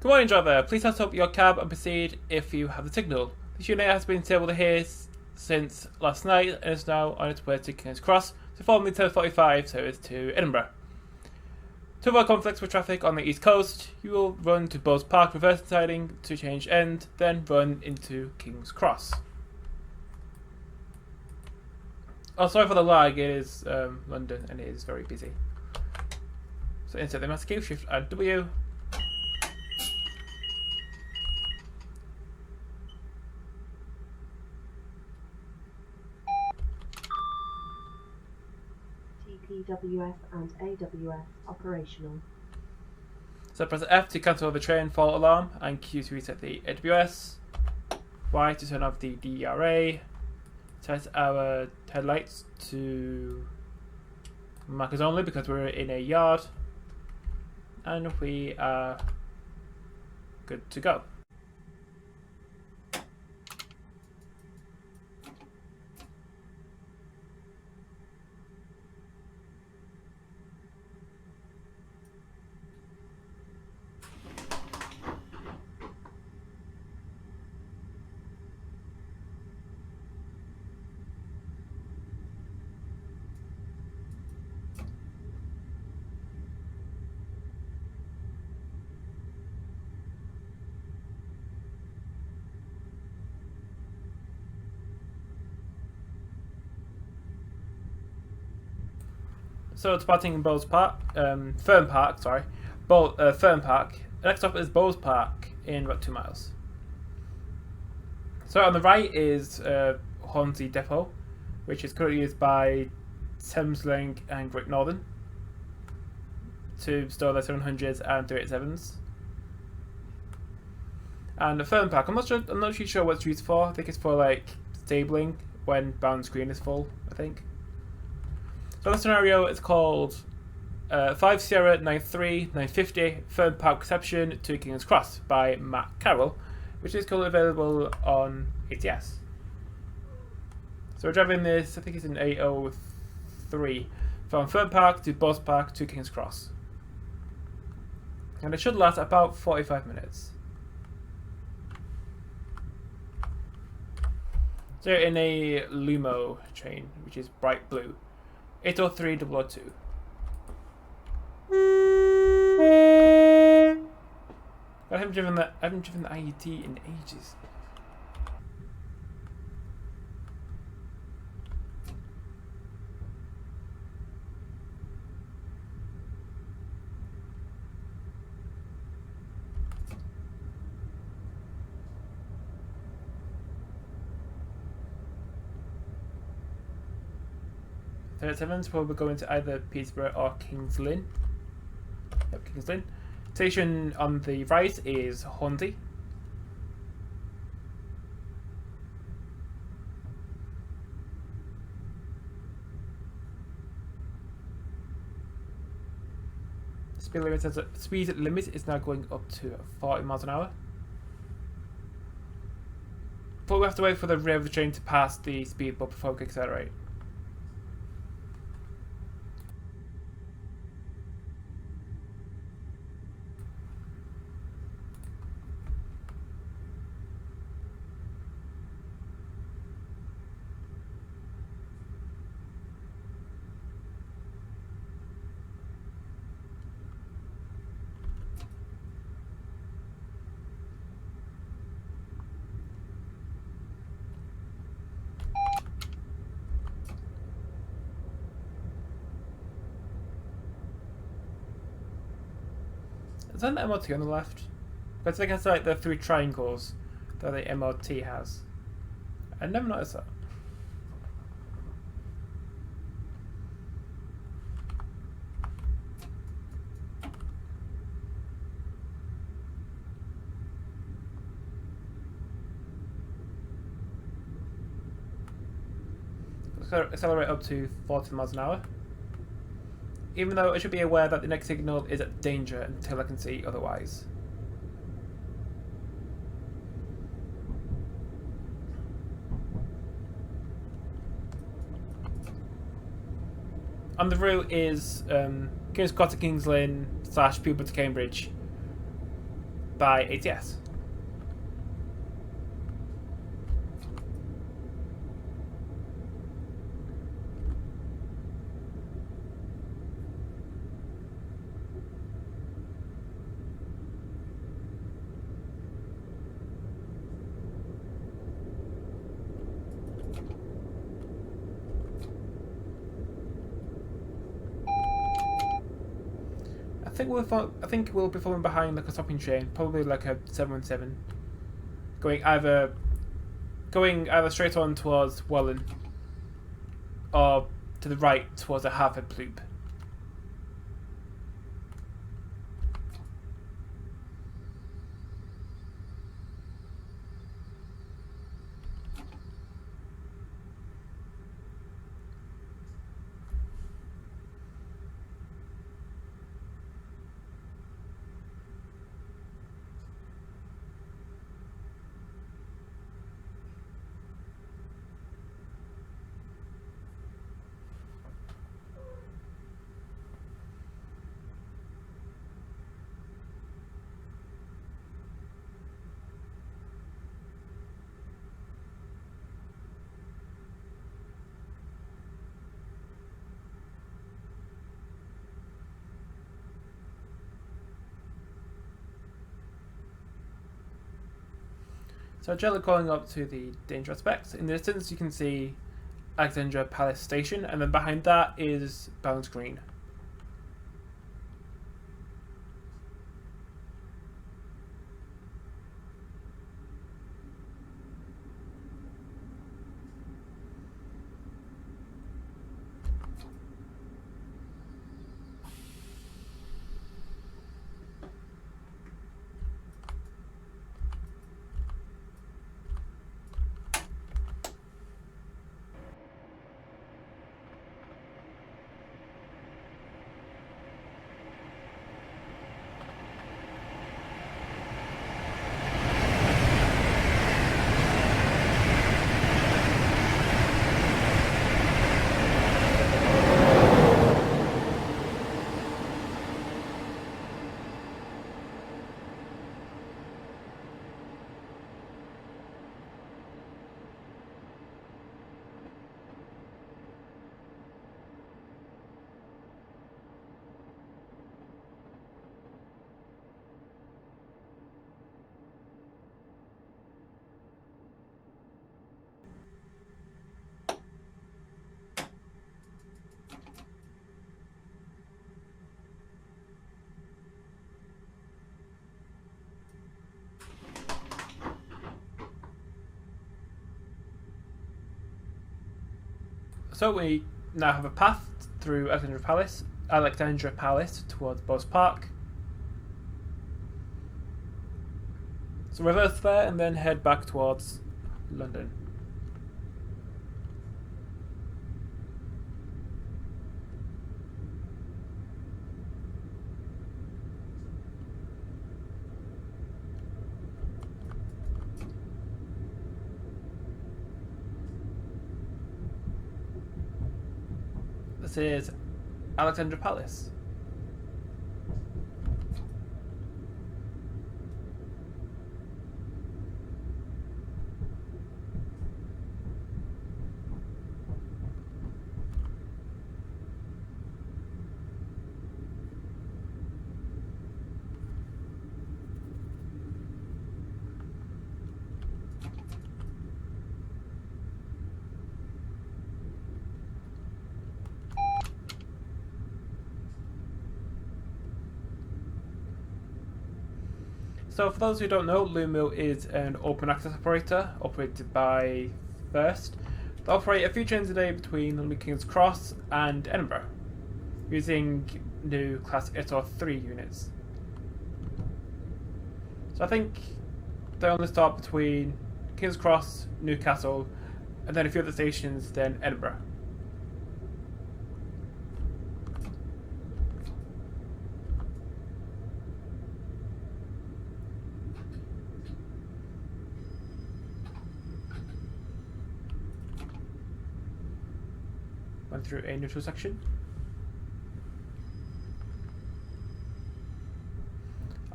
Good morning, driver. Please set up your cab and proceed if you have the signal. This unit has been able to hear since last night and is now on its way to King's Cross, so formerly 10:45 service to Edinburgh. To avoid conflicts with traffic on the east coast, you will run to Bowes Park reverse siding to change end, then run into King's Cross. Oh, sorry for the lag, it is London and it is very busy. So insert the master key, Shift and W. TPWS and AWS operational. So press F to cancel the train fault alarm and Q to reset the AWS. Y to turn off the DRA. Set our headlights to markers only because we're in a yard. And we are good to go. So departing in Ferme Park, sorry. Ferme Park. The next stop is Bowes Park in about 2 miles. So on the right is Hornsey Depot, which is currently used by Thameslink and Great Northern to store their 700s and 387s. And the Ferme Park, I'm not really sure what it's used for. I think it's for like stabling when bound screen is full, I think. So the scenario is called 5 Sierra 93 950 Ferme Park Reception to King's Cross by Matt Carroll, which is currently available on ATS. So we're driving this, I think it's in 803, from Ferme Park to Bowes Park to King's Cross. And it should last about 45 minutes. So you're in a Lumo train, which is bright blue. 803-002. I haven't driven the IET in ages. Sevens will be going to either Peterborough or Kings Lynn. Yep, Kings Lynn. Station on the right is Hornsey. Speed limit is now going up to 40 miles an hour. But we have to wait for the rear of the train to pass the speed bump before we can accelerate. Is that an MOT on the left? But I think it's like the 3 triangles that the MOT has. I never noticed that. Accelerate up to 40 miles an hour. Even though I should be aware that the next signal is at danger until I can see otherwise. On the route is King's Cross to Kings Lynn / Peterborough to Cambridge. by ATS. I think we'll be falling behind like a stopping train, probably like a 717, going either straight on towards Welland or to the right towards a Harvard loop. So gently calling up to the danger aspects. In the distance you can see Alexandra Palace Station, and then behind that is Bounds Green. So we now have a path through Alexandra Palace towards Bos Park. So reverse there and then head back towards London. This is Alexandra Palace. So for those who don't know, Lumo is an open access operator operated by First. They operate a few trains a day between London King's Cross and Edinburgh, using new Class 8 or 3 units. So I think they only stop between King's Cross, Newcastle, and then a few other stations, then Edinburgh. Went through a neutral section.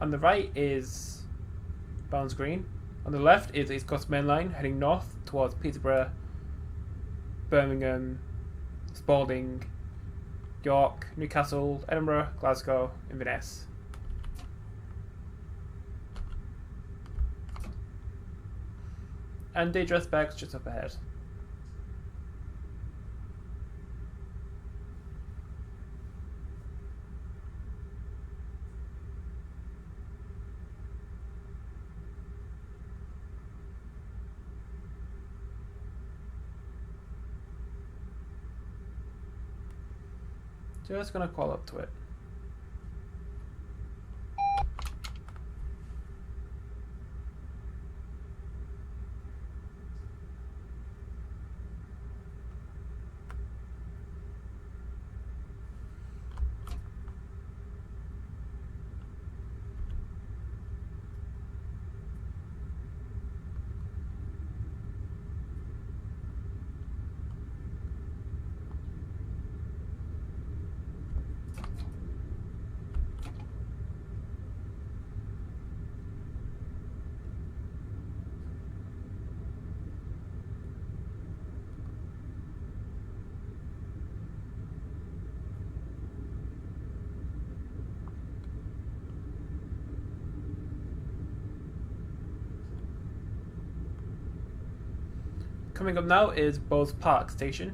On the right is Barnes Green. On the left is East Coast Main Line heading north towards Peterborough, Birmingham, Spalding, York, Newcastle, Edinburgh, Glasgow, Inverness. And Dangerous Bags just up ahead. Just gonna call up to it. Coming up now is Bowes Park Station.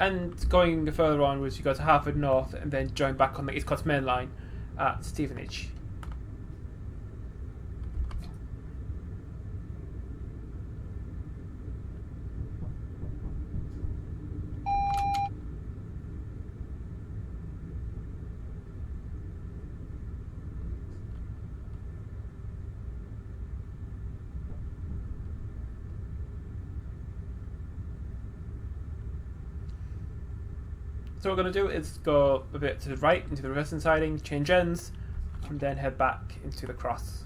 And going further onwards, you go to Hartford North and then join back on the East Coast Main Line at Stevenage. So what we're going to do is go a bit to the right into the reversing siding, change ends, and then head back into the cross.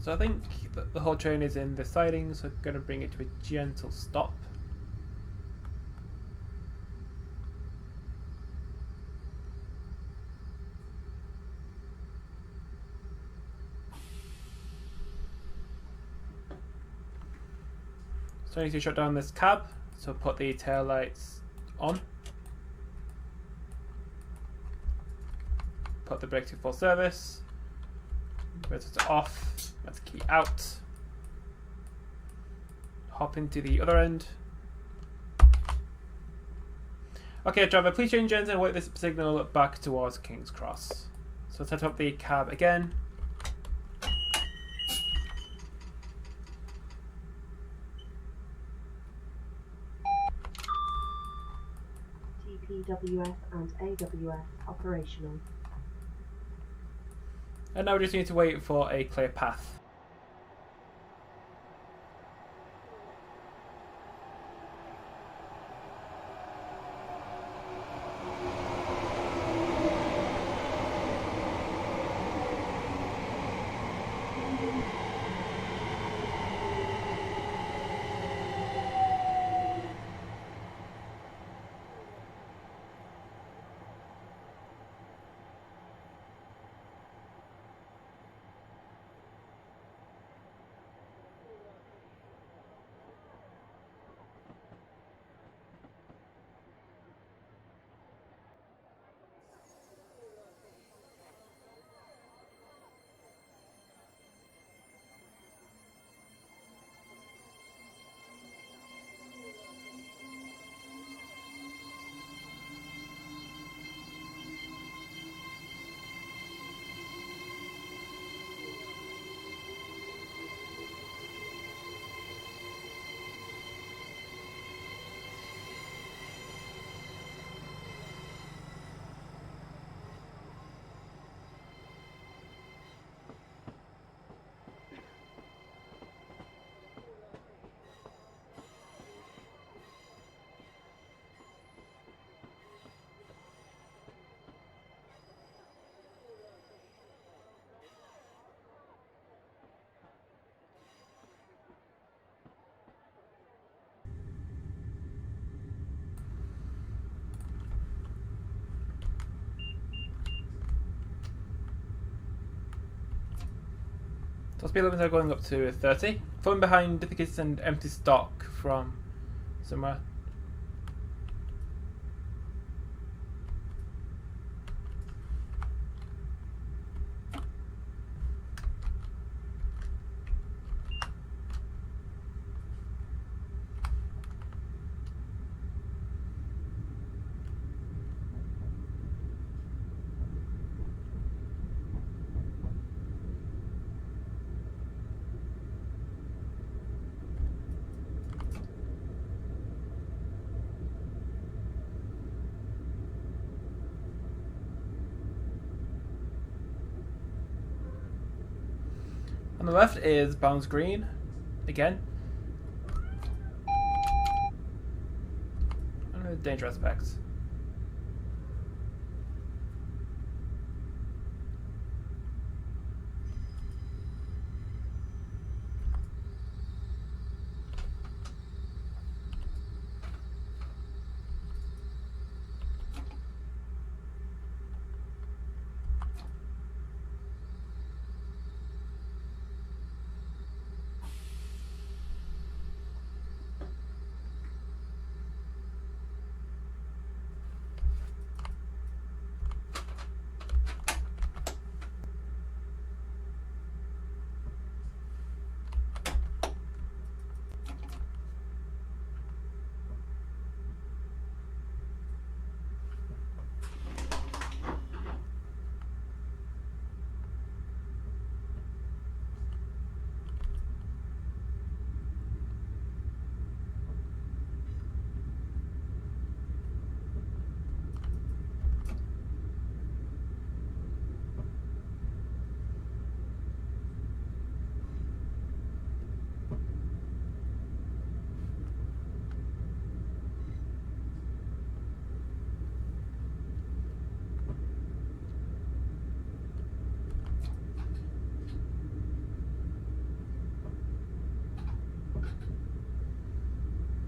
So I think the whole train is in the siding, so I'm going to bring it to a gentle stop. So I need to shut down this cab, so put the tail lights on. Put the brake to full service. Radiator off. Let's key out. Hop into the other end. Okay, driver, please change engine and wait this signal back towards King's Cross. So set up the cab again. TPWS and AWS operational. And now we just need to wait for a clear path. So speed limits are going up to 30. Falling behind, I think it's an empty stock from somewhere. On the left is Bounds Green, again. And the danger aspects.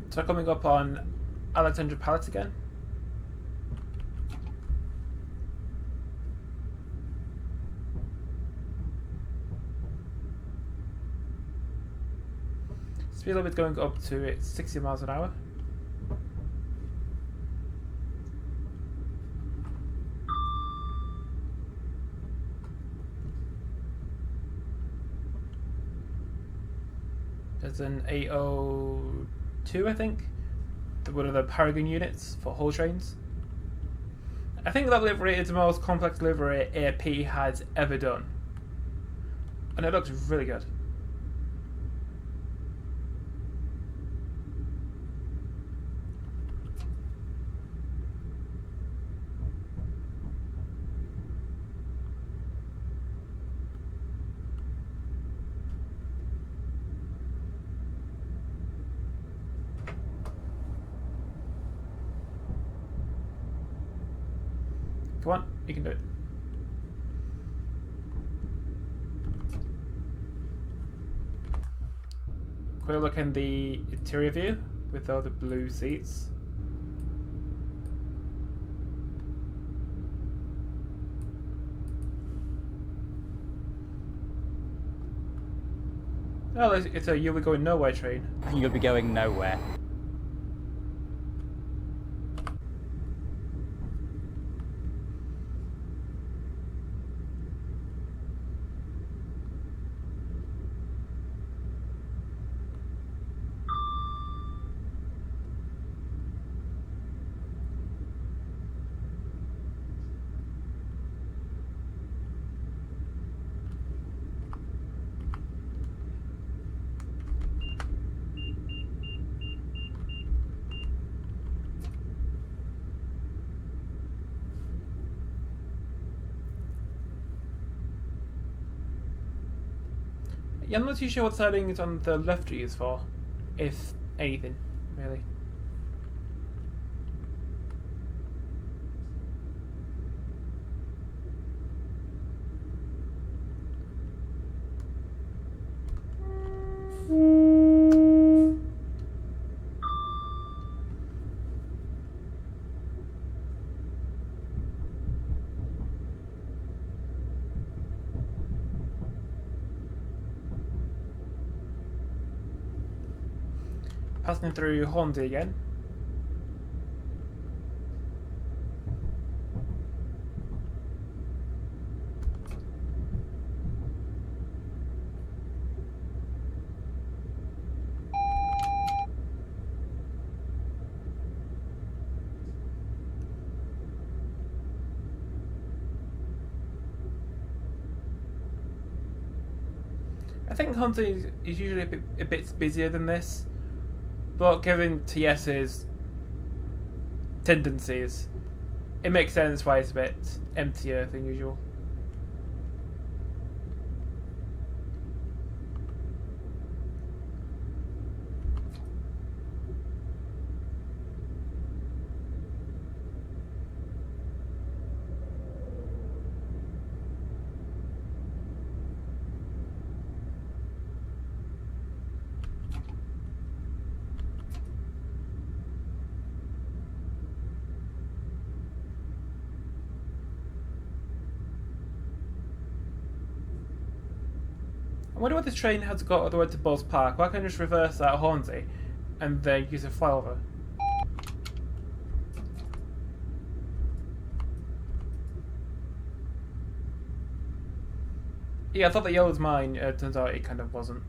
So coming up on Alexandra Palace again. Speed limit going up to 60 miles an hour. There's an 802, I think. One of the Paragon units for Hull trains. I think that livery is the most complex livery AP has ever done. And it looks really good. Come on, you can do it. Quick look in the interior view with all the blue seats. Oh, it's a "You'll Be Going Nowhere" train. You'll be going nowhere. Yeah, I'm not too sure what sidings on the left are used for, if anything, really. Passing through Hornsey again. I think Hornsey is usually a bit busier than this, but given TS's tendencies, it makes sense why it's a bit emptier than usual. I wonder what this train has got all the way to Bulls Park. Why can't I just reverse that at Hornsey and then use a flyover? Yeah, I thought the yellow was mine. Turns out it kind of wasn't.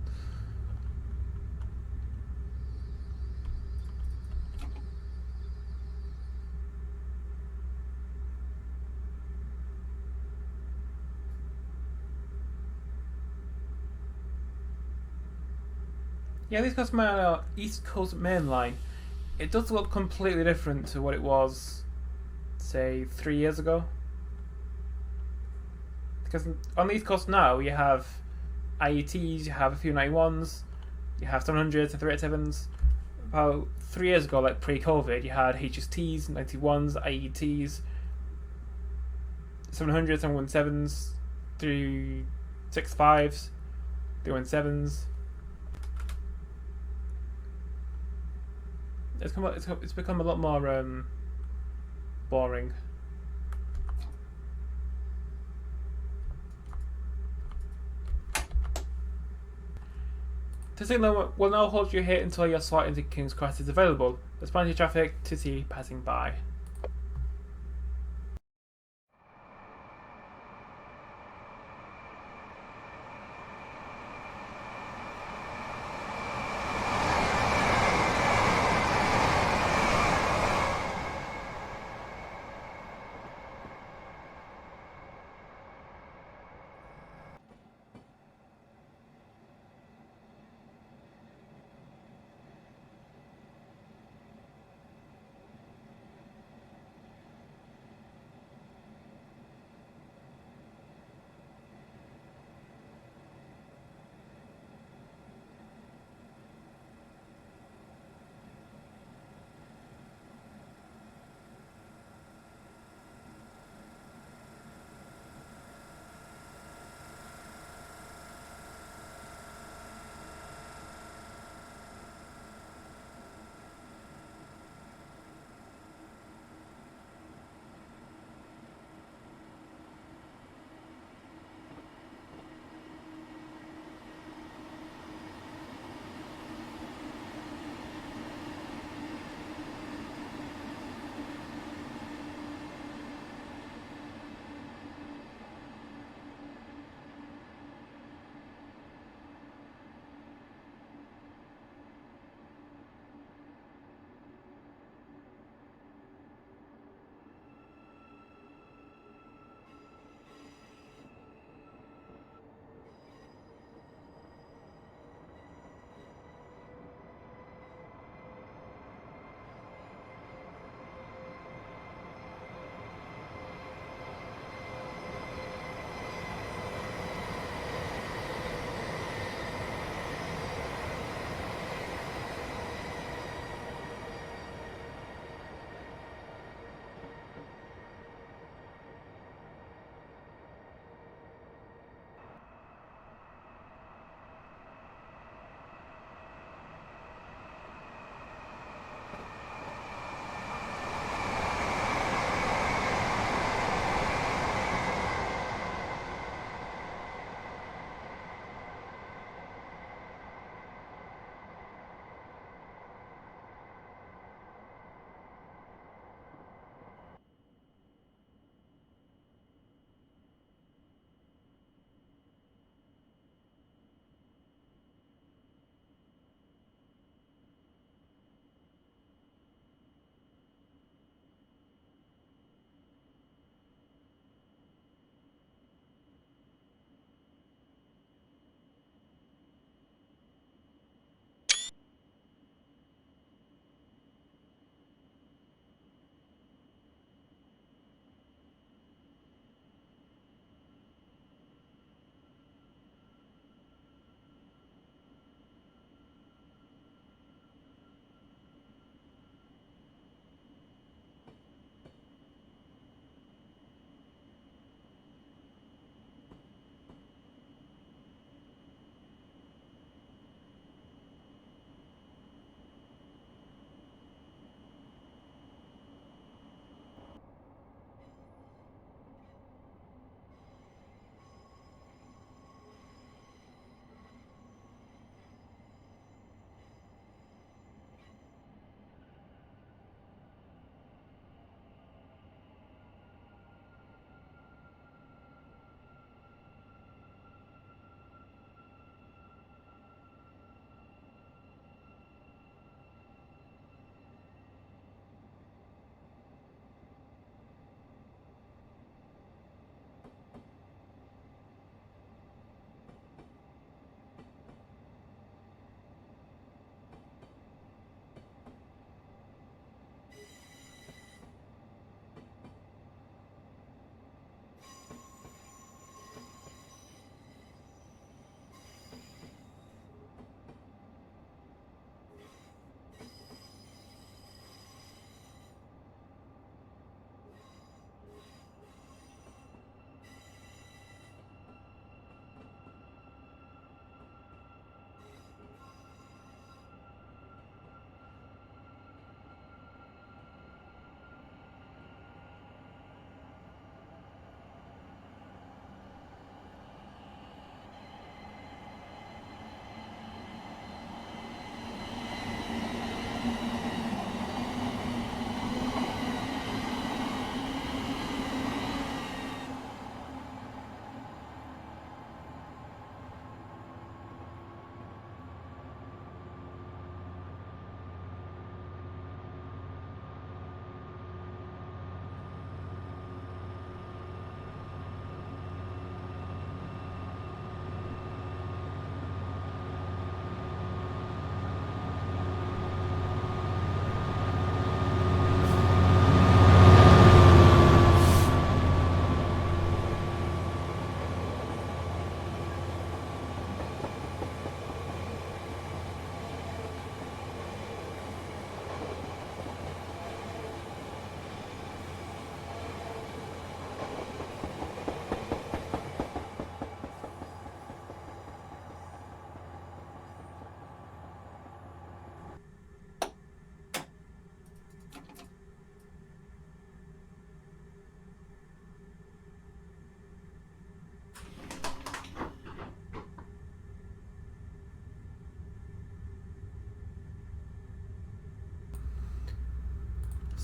Yeah, this goes my East Coast Main Line. It does look completely different to what it was, say, 3 years ago. Because on the East Coast now, you have IETs, you have a few 91s, you have 700s and 387s. About 3 years ago, like pre-COVID, you had HSTs, 91s, IETs, 700s, 717s, 365s, 317s. It's become a lot more boring. To signal will now hold you here until your slot into King's Cross is available. There's plenty of traffic to see passing by.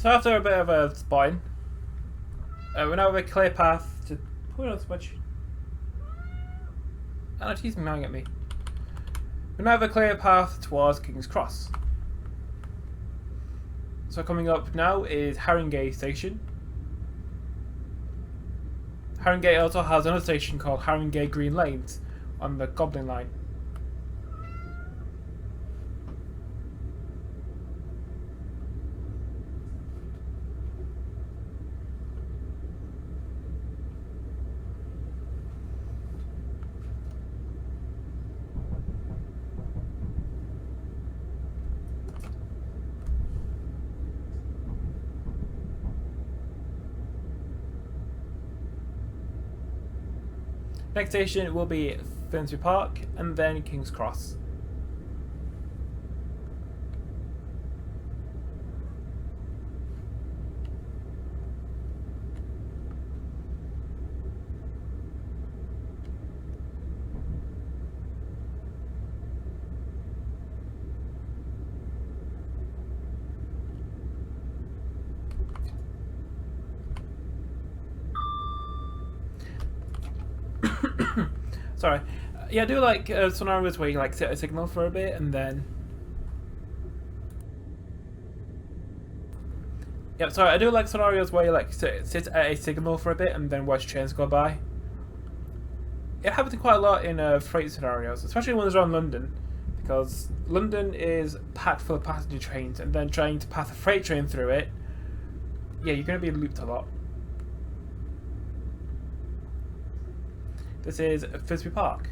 So after a bit of a spine, we now have a clear path to... Who knows much? Oh, she's meowing at me. We now have a clear path towards King's Cross. So coming up now is Haringey Station. Haringey also has another station called Haringey Green Lanes on the Goblin Line. Next station will be Ferme Park and then King's Cross. Sorry. Yeah, I do like scenarios where you like set a signal for a bit and then... Yep, sorry, I do like scenarios where you like sit at a signal for a bit and then watch trains go by. It happens quite a lot in freight scenarios, especially when it's around London, because London is packed full of passenger trains and then trying to pass a freight train through it, yeah, you're going to be looped a lot. This is Ferme Park.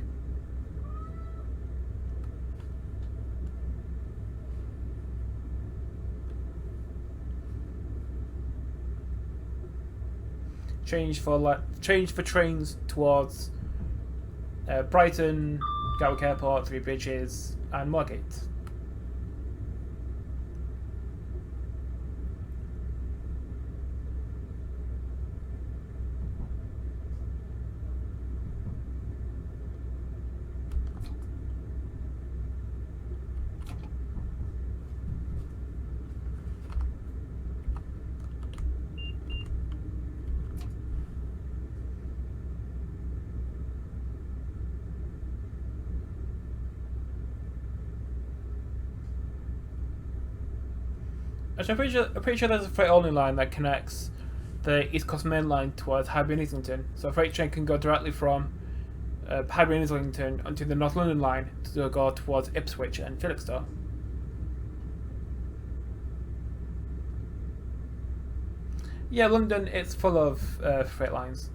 Change for trains towards Brighton, Gatwick Airport, Three Bridges, and Moorgate. Actually, I'm pretty sure there's a freight only line that connects the East Coast Main Line towards Highbury and Islington. So a freight train can go directly from Highbury and Islington onto the North London line to go towards Ipswich and Felixstowe. Yeah, London, it's full of freight lines.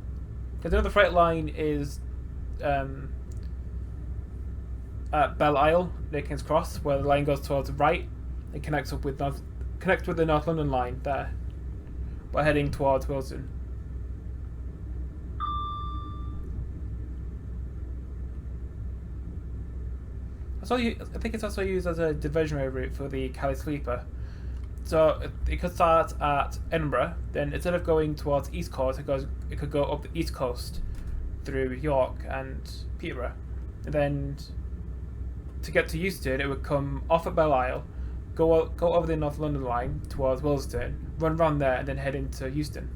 Because another freight line is at Belle Isle, near King's Cross, where the line goes towards the right. It connects up with the North London line there. We're heading towards Wilson. I think it's also used as a diversionary route for the Cali Sleeper. So it could start at Edinburgh, then instead of going towards East Coast, it could go up the East Coast through York and Peterborough. And then to get to Euston, it would come off at Belle Isle, go over the North London line towards Willesden, run round there, and then head into Euston.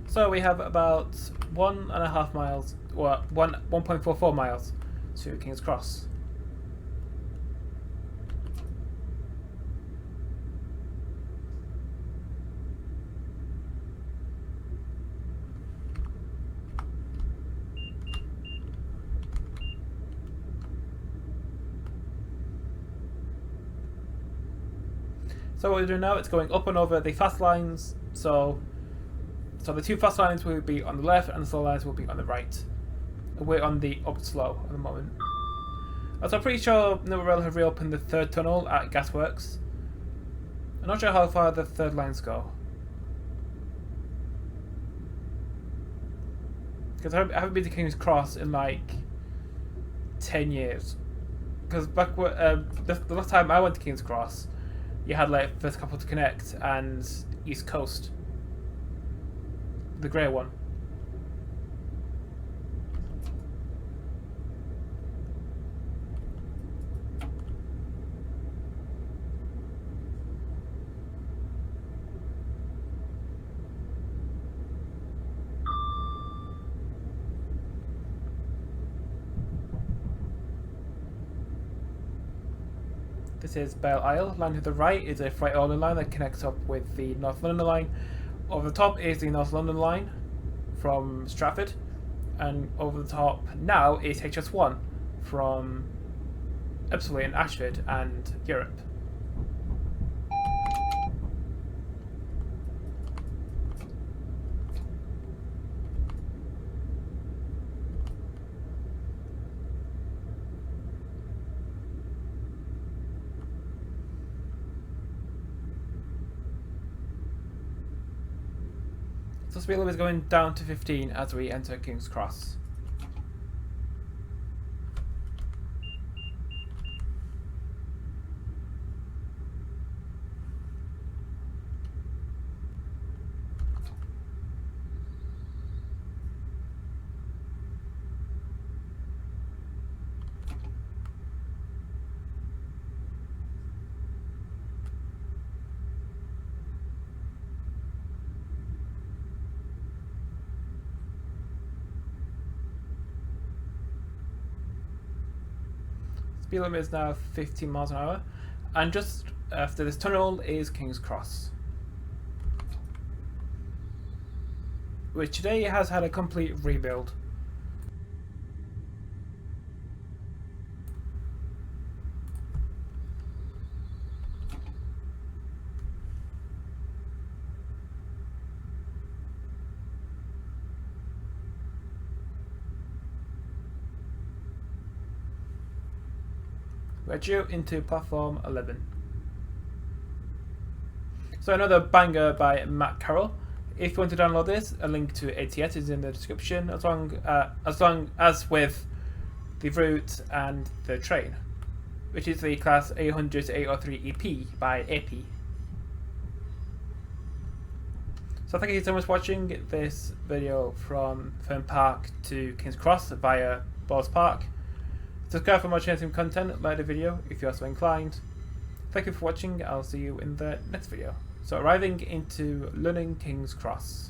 So we have about 1.5 miles, or 1.44 miles to King's Cross. So what we're doing now is going up and over the fast lines. So the two fast lines will be on the left and the slow lines will be on the right. We're on the up slow at the moment. So I'm pretty sure New Rail have reopened the third tunnel at Gasworks. I'm not sure how far the third lines go. Because I haven't been to King's Cross in like 10 years. Because back the last time I went to King's Cross, you had like First Couple to Connect and East Coast. The grey one. This is Belle Isle. Line to the right is a freight only line that connects up with the North London line. Over the top is the North London line from Stratford, and over the top now is HS1 from Ipswich and Ashford and Europe. So speed limit is going down to 15 as we enter King's Cross. Speed limit is now 15 miles an hour, and just after this tunnel is King's Cross, which today has had a complete rebuild. We're due into platform 11. So another banger by Matt Carroll. If you want to download this, a link to ATS is in the description, as long as with the route and the train, which is the class 800 to 803 EP by AP. So thank you so much for watching this video from Ferme Park to King's Cross via Ball's Park. Subscribe for more chasing content, like the video if you are so inclined. Thank you for watching, I'll see you in the next video. So arriving into Lunning King's Cross.